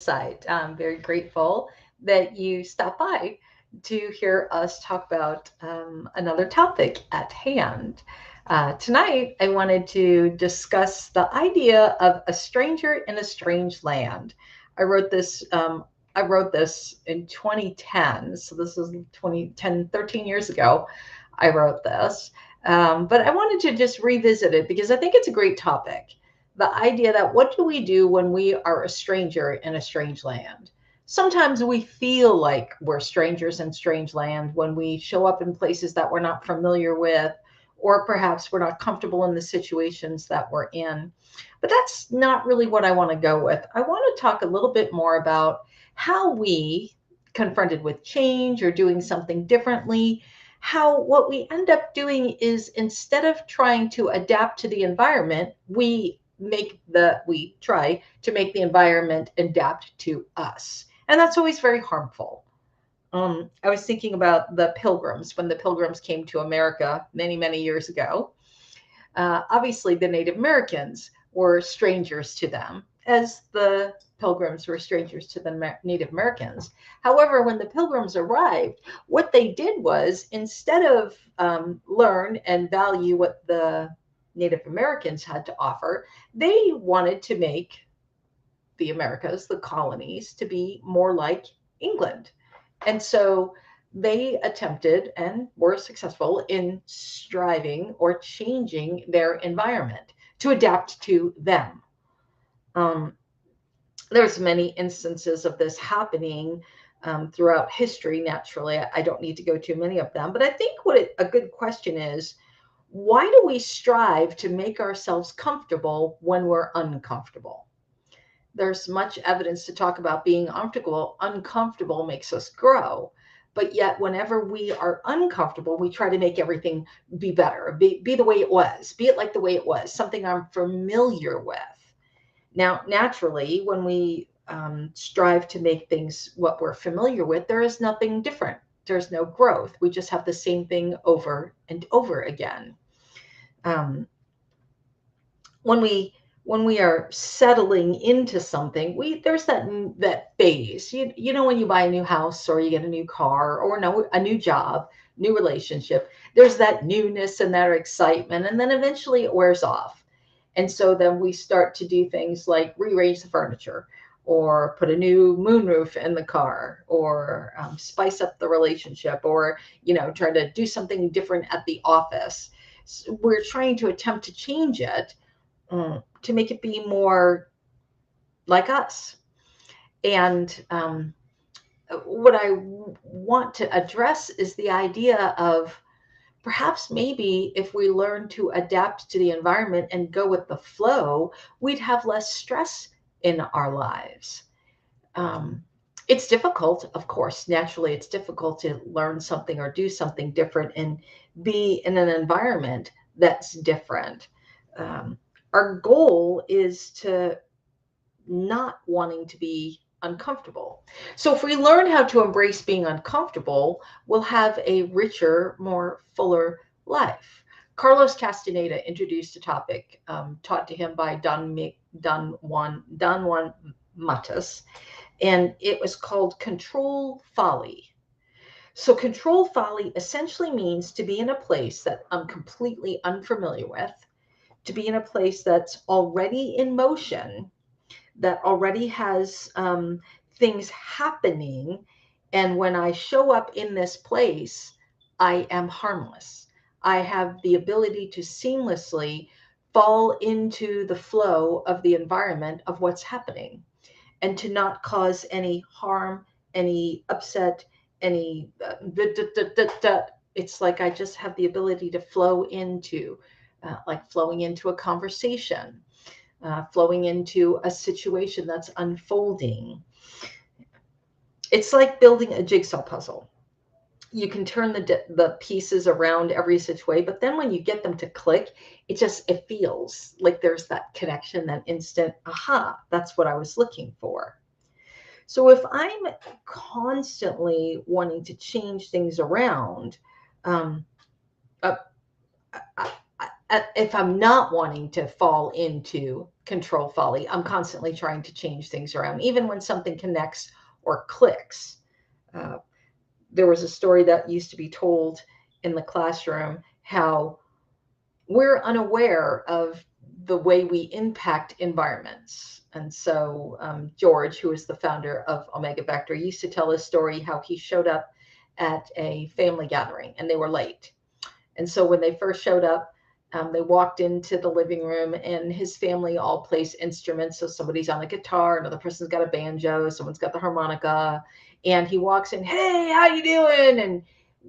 site. I'm very grateful that you stopped by to hear us talk about another topic at hand. Tonight, I wanted to discuss the idea of a stranger in a strange land. I wrote this. I wrote this in 2010, so this is 2010, 13 years ago. I wrote this, but I wanted to just revisit it because I think it's a great topic. The idea that what do we do when we are a stranger in a strange land? Sometimes we feel like we're strangers in strange land when we show up in places that we're not familiar with, or perhaps we're not comfortable in the situations that we're in. But that's not really what I want to go with. I want to talk a little bit more about how we, confronted with change or doing something differently, how what we end up doing is instead of trying to adapt to the environment, we try to make the environment adapt to us. And that's always very harmful. I was thinking about the pilgrims when the pilgrims came to America many, many years ago. Obviously, the Native Americans were strangers to them, as the pilgrims were strangers to the Native Americans. However, when the pilgrims arrived, what they did was instead of learn and value what the Native Americans had to offer, they wanted to make the Americas, the colonies, to be more like England. And so they attempted and were successful in striving or changing their environment to adapt to them. Um, there's many instances of this happening throughout history. Naturally, I don't need to go too many of them, but I think a good question is, why do we strive to make ourselves comfortable when we're uncomfortable? There's much evidence to talk about being uncomfortable makes us grow. But yet, whenever we are uncomfortable, we try to make everything be better, be the way it was, be it like the way it was, something I'm familiar with. Now, naturally, when we strive to make things what we're familiar with, there is nothing different. There's no growth. We just have the same thing over and over again. Um, when we when we are settling into something, we there's that phase. You know, when you buy a new house or you get a new car or no a new job, new relationship, there's that newness and that excitement, and then eventually it wears off. And so then we start to do things like rearrange the furniture or put a new moonroof in the car or spice up the relationship or try to do something different at the office. So we're trying to attempt to change it, to make it be more like us. And what I want to address is the idea of perhaps maybe if we learn to adapt to the environment and go with the flow, we'd have less stress in our lives. Um, it's difficult, of course. Naturally, it's difficult to learn something or do something different and be in an environment that's different. Um, our goal is to not wanting to be uncomfortable. So if we learn how to embrace being uncomfortable, we'll have a richer, more fuller life. Carlos Castaneda introduced a topic taught to him by Don Juan Matus, and it was called control folly. So control folly essentially means to be in a place that I'm completely unfamiliar with, to be in a place that's already in motion, that already has things happening. And when I show up in this place, I am harmless. I have the ability to seamlessly fall into the flow of the environment of what's happening and to not cause any harm, any upset, any. It's like I just have the ability to flow into, like flowing into a conversation, flowing into a situation that's unfolding. It's like building a jigsaw puzzle. You can turn the pieces around every such way, but then when you get them to click, it feels like there's that connection, that instant aha, that's what I was looking for. So if I'm constantly wanting to change things around, um, uh, if I'm not wanting to fall into control folly. I'm constantly trying to change things around, even when something connects or clicks. Uh, there was a story that used to be told in the classroom how we're unaware of the way we impact environments. And so George, who is the founder of Omega Vector, used to tell a story how he showed up at a family gathering and they were late. And so when they first showed up, they walked into the living room and his family all plays instruments. So somebody's on the guitar, another person's got a banjo, someone's got the harmonica. And he walks in, hey, how you doing? And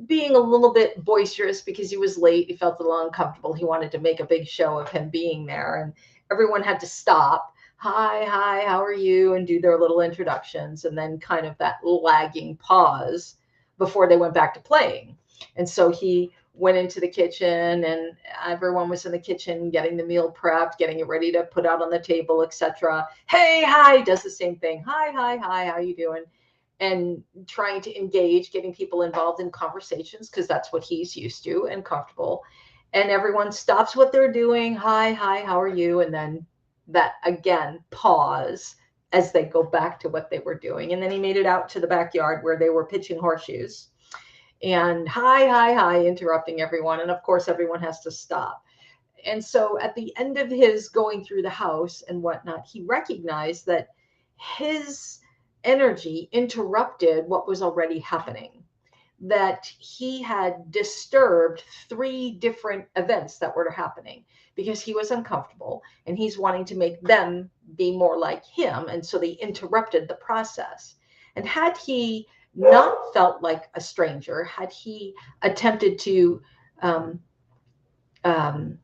being a little bit boisterous because he was late, he felt a little uncomfortable. He wanted to make a big show of him being there. And everyone had to stop. Hi, how are you? And do their little introductions. And then kind of that lagging pause before they went back to playing. And so he went into the kitchen and everyone was in the kitchen getting the meal prepped, getting it ready to put out on the table, etc. Hey, hi, does the same thing. Hi, how you doing? And trying to engage, getting people involved in conversations because that's what he's used to and comfortable. And everyone stops what they're doing. Hi, how are you? And then that again, pause as they go back to what they were doing. And then he made it out to the backyard where they were pitching horseshoes and hi, interrupting everyone. And of course, everyone has to stop. And so at the end of his going through the house and whatnot, he recognized that his energy interrupted what was already happening, that he had disturbed 3 different events that were happening because he was uncomfortable and he's wanting to make them be more like him. And so they interrupted the process. And had he not felt like a stranger, had he attempted to um, um,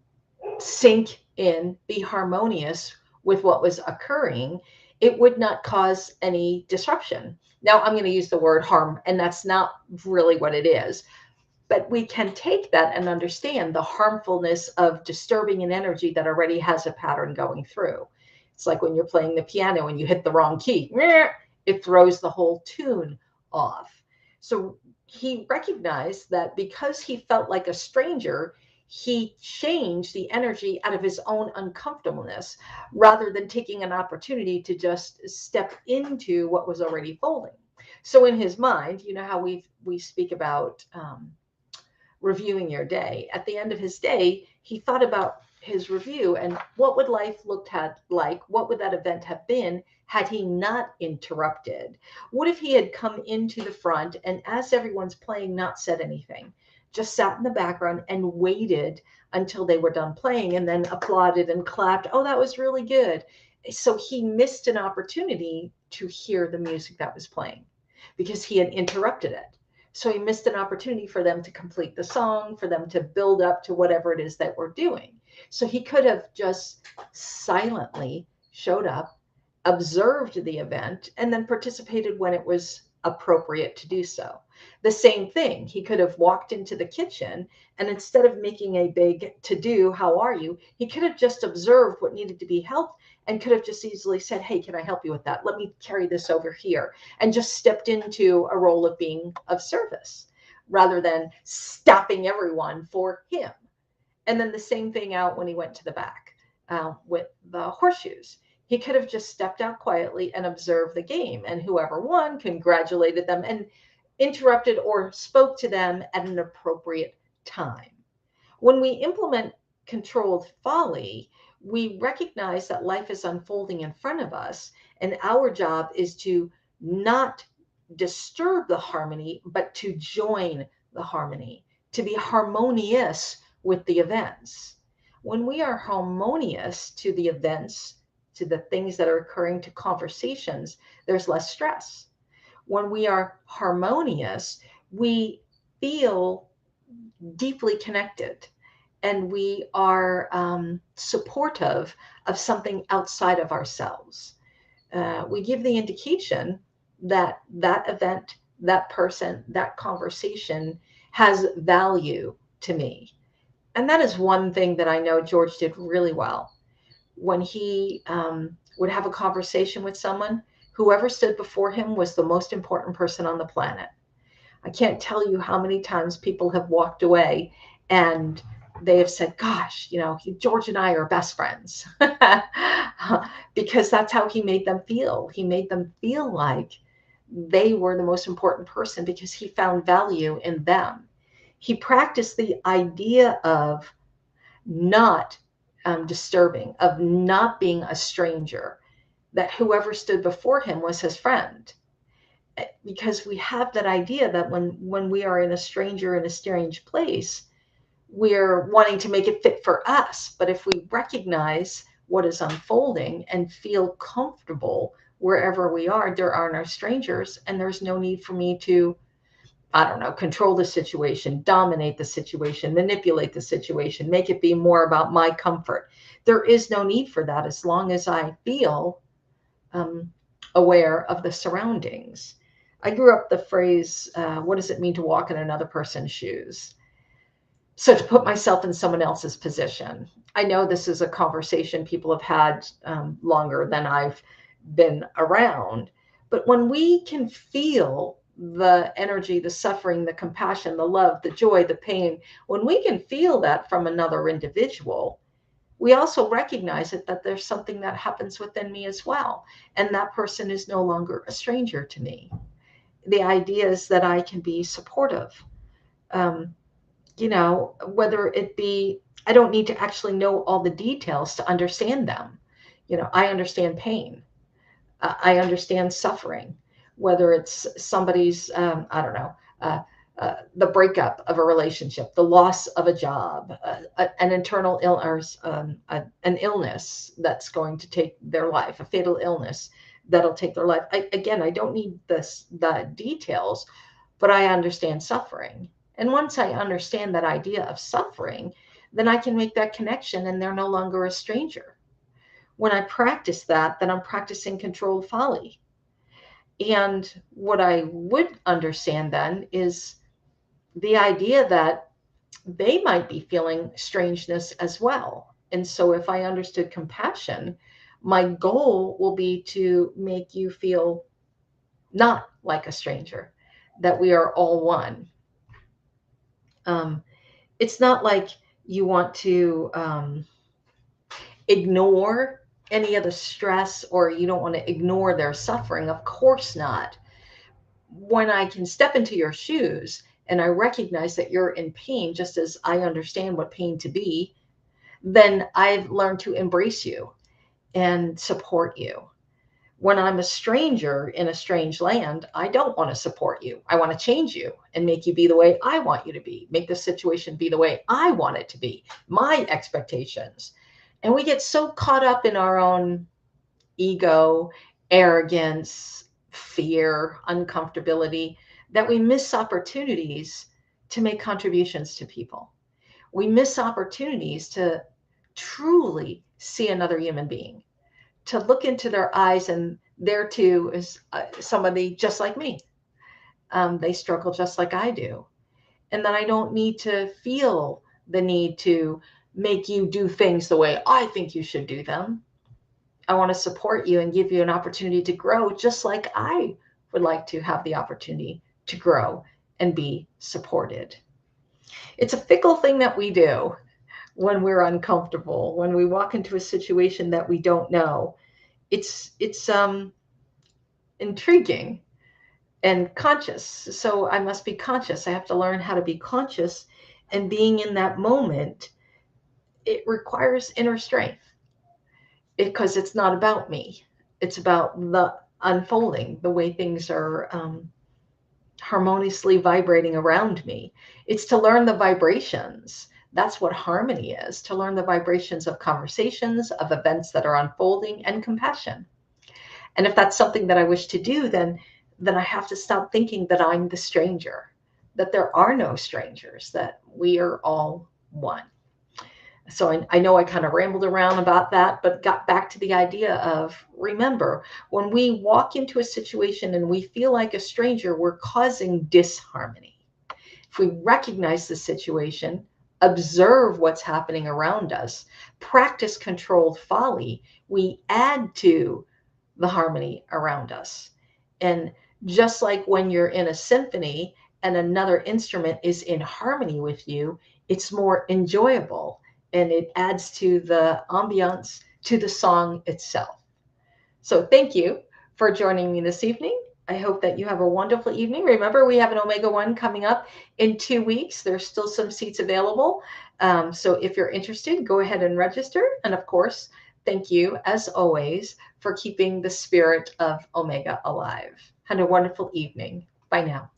sink in, be harmonious with what was occurring, it would not cause any disruption. Now, I'm going to use the word harm, and that's not really what it is. But we can take that and understand the harmfulness of disturbing an energy that already has a pattern going through. It's like when you're playing the piano and you hit the wrong key, it throws the whole tune off. So he recognized that because he felt like a stranger, he changed the energy out of his own uncomfortableness rather than taking an opportunity to just step into what was already folding. So in his mind, you know how we speak about reviewing your day. At the end of his day, he thought about his review and what would life look like? What would that event have been had he not interrupted? What if he had come into the front and as everyone's playing, not said anything, just sat in the background and waited until they were done playing and then applauded and clapped? Oh, that was really good. So he missed an opportunity to hear the music that was playing because he had interrupted it. So he missed an opportunity for them to complete the song, for them to build up to whatever it is that we're doing. So he could have just silently showed up, observed the event, and then participated when it was appropriate to do so. The same thing, he could have walked into the kitchen and instead of making a big to do, how are you? He could have just observed what needed to be helped and could have just easily said, hey, can I help you with that? Let me carry this over here. And just stepped into a role of being of service rather than stopping everyone for him. And then the same thing out when he went to the back with the horseshoes. He could have just stepped out quietly and observed the game, and whoever won congratulated them and interrupted or spoke to them at an appropriate time. When we implement controlled folly, we recognize that life is unfolding in front of us, and our job is to not disturb the harmony, but to join the harmony, to be harmonious with the events. When we are harmonious to the events, to the things that are occurring, to conversations, there's less stress. When we are harmonious, we feel deeply connected and we are supportive of something outside of ourselves. We give the indication that that event, that person, that conversation has value to me. And that is one thing that I know George did really well. When he would have a conversation with someone, whoever stood before him was the most important person on the planet. I can't tell you how many times people have walked away and they have said, gosh, George and I are best friends. Because that's how he made them feel. He made them feel like they were the most important person because he found value in them. He practiced the idea of not disturbing, of not being a stranger, that whoever stood before him was his friend. Because we have that idea that when we are in a stranger in a strange place, we're wanting to make it fit for us. But if we recognize what is unfolding and feel comfortable wherever we are, there are no strangers, and there's no need for me to, I don't know, control the situation, dominate the situation, manipulate the situation, make it be more about my comfort. There is no need for that as long as I feel um, aware of the surroundings. I grew up the phrase, what does it mean to walk in another person's shoes? So to put myself in someone else's position. I know this is a conversation people have had longer than I've been around, but when we can feel the energy, the suffering, the compassion, the love, the joy, the pain, when we can feel that from another individual, we also recognize it that there's something that happens within me as well. And that person is no longer a stranger to me. The idea is that I can be supportive. Um, whether it be, I don't need to actually know all the details to understand them. I understand pain. I understand suffering, whether it's somebody's, I don't know, the breakup of a relationship, the loss of a job, an internal illness, an illness that's going to take their life, a fatal illness that'll take their life. I don't need the details, but I understand suffering. And once I understand that idea of suffering, then I can make that connection and they're no longer a stranger. When I practice that, then I'm practicing controlled folly. And what I would understand then is the idea that they might be feeling strangeness as well. And so if I understood compassion, my goal will be to make you feel not like a stranger, that we are all one. Um, it's not like you want to ignore any of the stress or you don't want to ignore their suffering. Of course not. When I can step into your shoes and I recognize that you're in pain, just as I understand what pain to be, then I've learned to embrace you and support you. When I'm a stranger in a strange land, I don't want to support you. I want to change you and make you be the way I want you to be, make the situation be the way I want it to be, my expectations. And we get so caught up in our own ego, arrogance, fear, uncomfortability that we miss opportunities to make contributions to people. We miss opportunities to truly see another human being, to look into their eyes, and there too is somebody just like me. They struggle just like I do. And then I don't need to feel the need to make you do things the way I think you should do them. I want to support you and give you an opportunity to grow, just like I would like to have the opportunity to grow and be supported. It's a fickle thing that we do when we're uncomfortable, when we walk into a situation that we don't know. It's intriguing and conscious. So I must be conscious. I have to learn how to be conscious, and being in that moment, it requires inner strength because it's not about me. It's about the unfolding, the way things are harmoniously vibrating around me. It's to learn the vibrations. That's what harmony is, to learn the vibrations of conversations, of events that are unfolding, and compassion. And if that's something that I wish to do, then I have to stop thinking that I'm the stranger, that there are no strangers, that we are all one. So I know I kind of rambled around about that, but got back to the idea of, remember, when we walk into a situation and we feel like a stranger, we're causing disharmony. If we recognize the situation, observe what's happening around us, practice controlled folly, we add to the harmony around us. And just like when you're in a symphony and another instrument is in harmony with you, it's more enjoyable and it adds to the ambiance to the song itself. So thank you for joining me this evening. I hope that you have a wonderful evening. Remember, we have an Omega One coming up in 2 weeks. There's still some seats available. So if you're interested, go ahead and register. And of course, thank you, as always, for keeping the spirit of Omega alive. Have a wonderful evening. Bye now.